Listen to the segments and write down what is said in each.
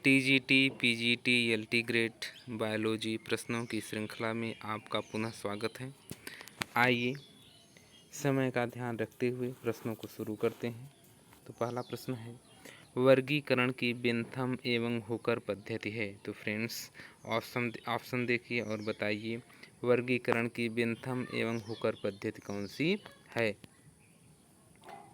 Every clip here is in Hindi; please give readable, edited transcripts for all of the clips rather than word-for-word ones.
TGT, PGT, LT grade biology प्रश्नों की श्रृंखला में आपका पुनः स्वागत है। आइए समय का ध्यान रखते हुए प्रश्नों को शुरू करते हैं। तो पहला प्रश्न है, वर्गीकरण की बेंथम एवं हुकर पद्धति है। तो फ्रेंड्स ऑप्शन देखिए और बताइए वर्गीकरण की बेंथम एवं हुकर पद्धति कौन सी है।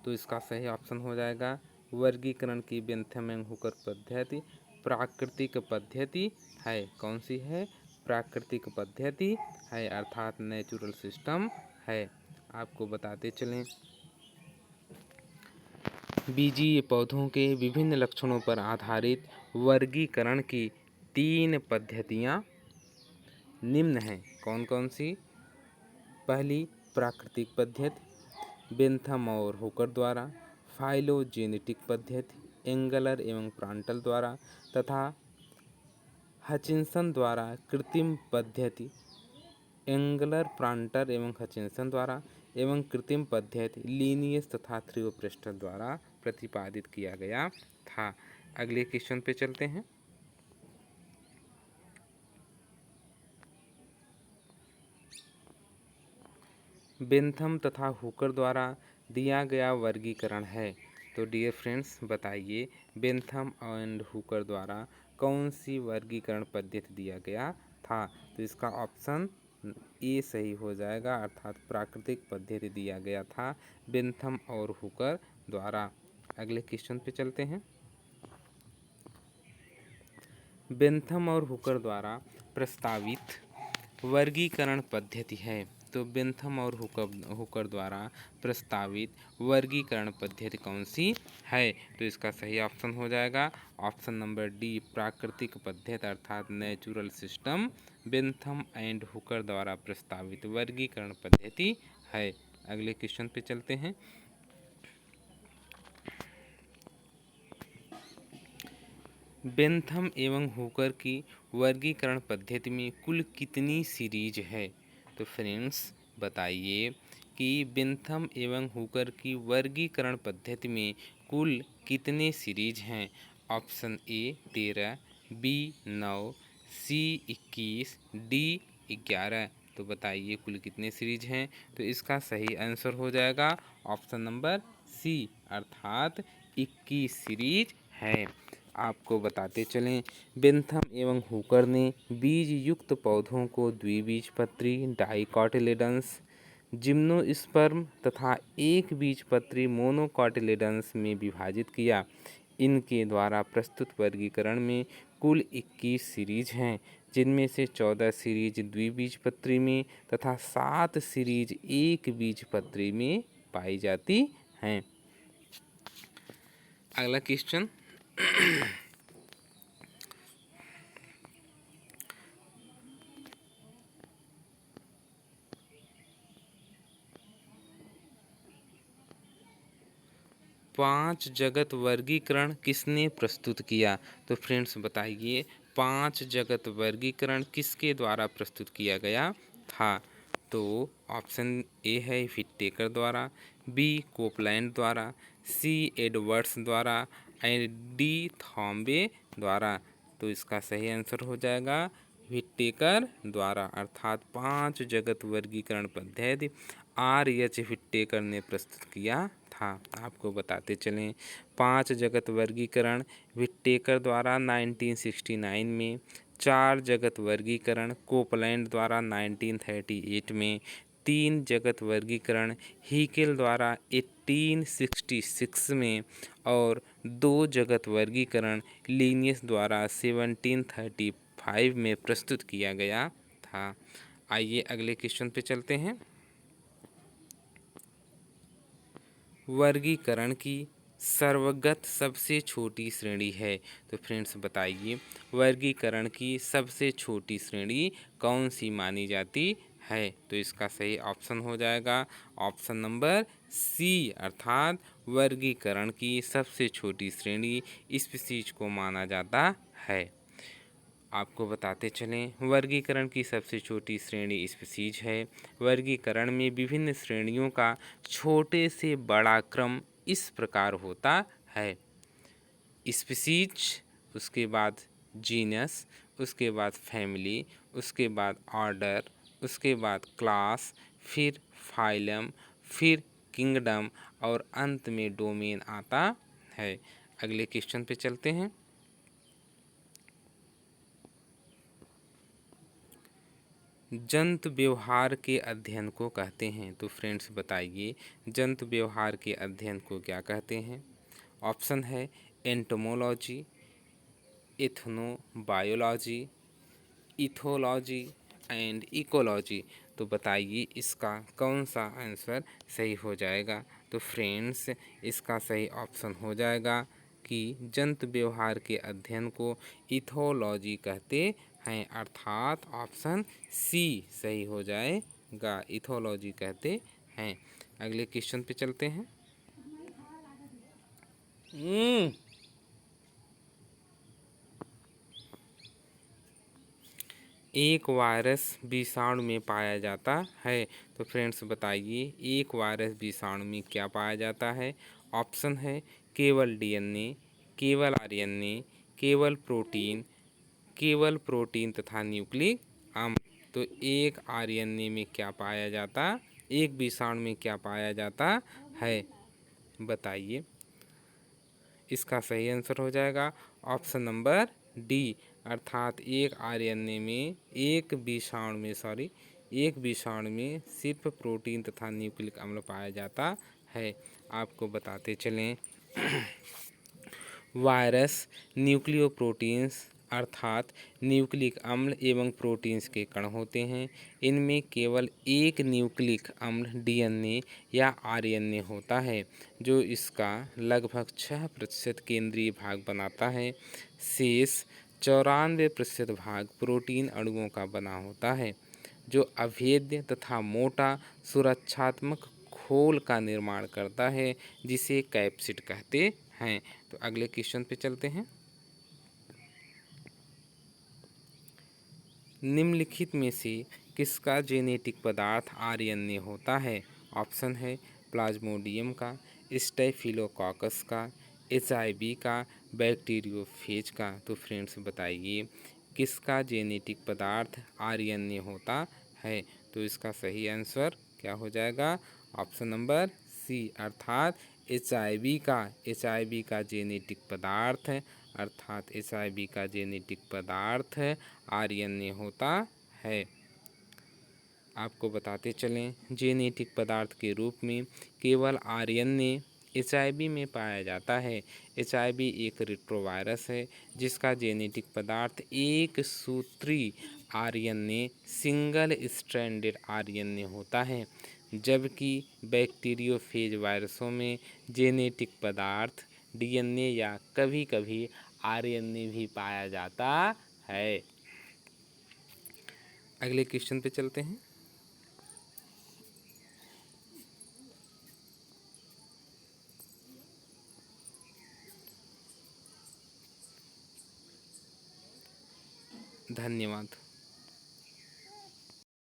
तो इसका सही ऑप्शन हो जाएगा वर्गीकरण की बेंथम एवं हुकर पद्धति प्राकृतिक पद्धति है। कौन सी है? प्राकृतिक पद्धति है, अर्थात नेचुरल सिस्टम है। आपको बताते चलें, बीजीय पौधों के विभिन्न लक्षणों पर आधारित वर्गीकरण की 3 पद्धतियाँ निम्न हैं। कौन कौन सी? पहली प्राकृतिक पद्धति बेंथम और हुकर द्वारा, फाइलोजेनेटिक पद्धति एंगलर एवं प्रांटल द्वारा तथा हचिंसन द्वारा कृत्रिम पद्धति एंगलर, प्रांटल एवं हचिंसन द्वारा एवं कृत्रिम पद्धति लीनियस तथा थ्रियोप्रेस्टल द्वारा प्रतिपादित किया गया था। अगले क्वेश्चन पे चलते हैं। बेंथम तथा हुकर द्वारा दिया गया वर्गीकरण है। तो डियर फ्रेंड्स बताइए बेंथम एंड हुकर द्वारा कौन सी वर्गीकरण पद्धति दिया गया था। तो इसका ऑप्शन ए सही हो जाएगा, अर्थात प्राकृतिक पद्धति दिया गया था बेंथम और हुकर द्वारा। अगले क्वेश्चन पे चलते हैं। बेंथम और हुकर द्वारा प्रस्तावित वर्गीकरण पद्धति है। तो बेंथम और हुकर द्वारा प्रस्तावित वर्गीकरण पद्धति कौन सी है। तो इसका सही ऑप्शन हो जाएगा ऑप्शन नंबर डी प्राकृतिक पद्धति, अर्थात natural system Bentham and Hooker द्वारा प्रस्तावित वर्गीकरण पद्धति है। अगले क्वेश्चन पे चलते हैं। बेंथम एवं हुकर की वर्गीकरण पद्धति में कुल कितनी सीरीज है। तो फ्रेंड्स बताइए कि बेंथम एवं हुकर की वर्गीकरण पद्धति में कुल कितने सीरीज हैं। Option A 13, B 9, C 21, D 11। तो बताइए कुल कितने सीरीज हैं। तो इसका सही आंसर हो जाएगा ऑप्शन नंबर सी, अर्थात 21 सीरीज है। आपको बताते चलें, बेंथम एवं हुकर ने बीज युक्त पौधों को द्विबीजपत्री डाइकोटिलेडन्स, जिम्नोस्पर्म तथा एक बीजपत्री मोनोकोटिलेडन्स में विभाजित किया। इनके द्वारा प्रस्तुत वर्गीकरण में कुल 21 सीरीज हैं, जिनमें से 14 सीरीज द्विबीजपत्री में तथा 7 सीरीज एक बीजपत्री में पाई जाती हैं। अगला क्वेश्चन, पांच जगत वर्गीकरण किसने प्रस्तुत किया। तो फ्रेंड्स बताइए 5 जगत वर्गीकरण किसके द्वारा प्रस्तुत किया गया था। तो ऑप्शन ए है विटेकर द्वारा, बी कोपलैंड द्वारा, सी एडवर्ड्स द्वारा एंड डी थॉम्बे द्वारा। तो इसका सही आंसर हो जाएगा विटेकर द्वारा, अर्थात 5 जगत वर्गीकरण पद्धति आर.एच. विटेकर ने प्रस्तुत किया था। आपको बताते चलें, 5 जगत वर्गीकरण विटेकर द्वारा 1969 में, 4 जगत वर्गीकरण कोपलैंड द्वारा 1938 में, 3 जगत वर्गीकरण हीकेल द्वारा 1866 में और 2 जगत वर्गीकरण लीनियस द्वारा 1735 में प्रस्तुत किया गया था। आइए अगले क्वेश्चन पे चलते हैं। वर्गीकरण की सर्वगत सबसे छोटी श्रेणी है। तो फ्रेंड्स बताइए वर्गीकरण की सबसे छोटी श्रेणी कौन सी मानी जाती है। तो इसका सही ऑप्शन हो जाएगा ऑप्शन नंबर सी, अर्थात वर्गीकरण की सबसे छोटी श्रेणी स्पीशीज को माना जाता है। आपको बताते चलें, वर्गीकरण की सबसे छोटी श्रेणी स्पीशीज है। वर्गीकरण में विभिन्न श्रेणियों का छोटे से बड़ा क्रम इस प्रकार होता है। स्पीशीज उसके बाद जीनस, उसके बाद फैमिली, उसके बाद ऑर्डर, उसके बाद क्लास, फिर फाइलम, फिर किंगडम और अंत में डोमेन आता है। अगले क्वेश्चन पे चलते हैं। जंतु व्यवहार के अध्ययन को कहते हैं। तो फ्रेंड्स बताइए, जंतु व्यवहार के अध्ययन को क्या कहते हैं? ऑप्शन है entomology, ethnobiology, ethology and ecology. तो बताइए इसका कौन सा आंसर सही हो जाएगा? तो फ्रेंड्स इसका सही ऑप्शन हो जाएगा कि जंतु व्यवहार के अध्ययन को इथोलॉजी कहते हैं, अर्थात ऑप्शन सी सही हो जाएगा, इथोलॉजी कहते हैं। अगले क्वेश्चन पे चलते हैं। एक वायरस विषाणु में पाया जाता है। तो फ्रेंड्स बताइए एक वायरस विषाणु में क्या पाया जाता है? ऑप्शन है केवल डीएनए, केवल आरएनए, केवल प्रोटीन तथा न्यूक्लिक अम्ल। तो एक आरएनए में क्या पाया जाता, एक विषाणु में क्या पाया जाता है? बताइए इसका सही आंसर हो जाएगा ऑप्शन नंबर डी, अर्थात एक आरएनए में एक विषाणु में सिर्फ प्रोटीन तथा न्यूक्लिक अम्ल पाया जाता है। आपको बताते चलें वायरस न्यूक्लियोप्रोटीन्स अर्थात न्यूक्लिक अम्ल एवं प्रोटीन्स के कण होते हैं। इनमें केवल एक न्यूक्लिक अम्ल डीएनए या आरएनए होता है, जो इसका लगभग 6% केंद्रीय भाग बनाता है। शेष 94% भाग प्रोटीन अणुओं का बना होता है, जो अभेद्य तथा मोटा सुरक्षात्मक खोल का निर्माण करता है, जिसे कैप्सिड कहते हैं। तो अगले क्वेश्चन पे चलते हैं। निम्नलिखित में से किसका जेनेटिक पदार्थ आरएनए होता है? ऑप्शन है प्लाज्मोडियम का, स्टेफिलोकोकस का, एचआईवी का, बैक्टीरियोफेज का। तो फ्रेंड्स बताइए किसका जेनेटिक पदार्थ आरएनए होता है? तो इसका सही आंसर क्या हो जाएगा? ऑप्शन नंबर सी, अर्थात एचआईवी का जेनेटिक पदार्थ आरएनए होता है। आपको बताते चलें जेनेटिक पदार्थ के रूप में केवल आरएनए एचआईवी में पाया जाता है। एचआईवी एक रेट्रोवायरस है जिसका जेनेटिक पदार्थ एक सूत्री आरएनए सिंगल स्ट्रैंडेड आरएनए होता है, जबकि बैक्टीरियोफेज वायरसों में जेनेटिक पदार्थ डीएनए या कभी-कभी आरएनए भी पाया जाता है। अगले क्वेश्चन पे चलते हैं। धन्यवाद।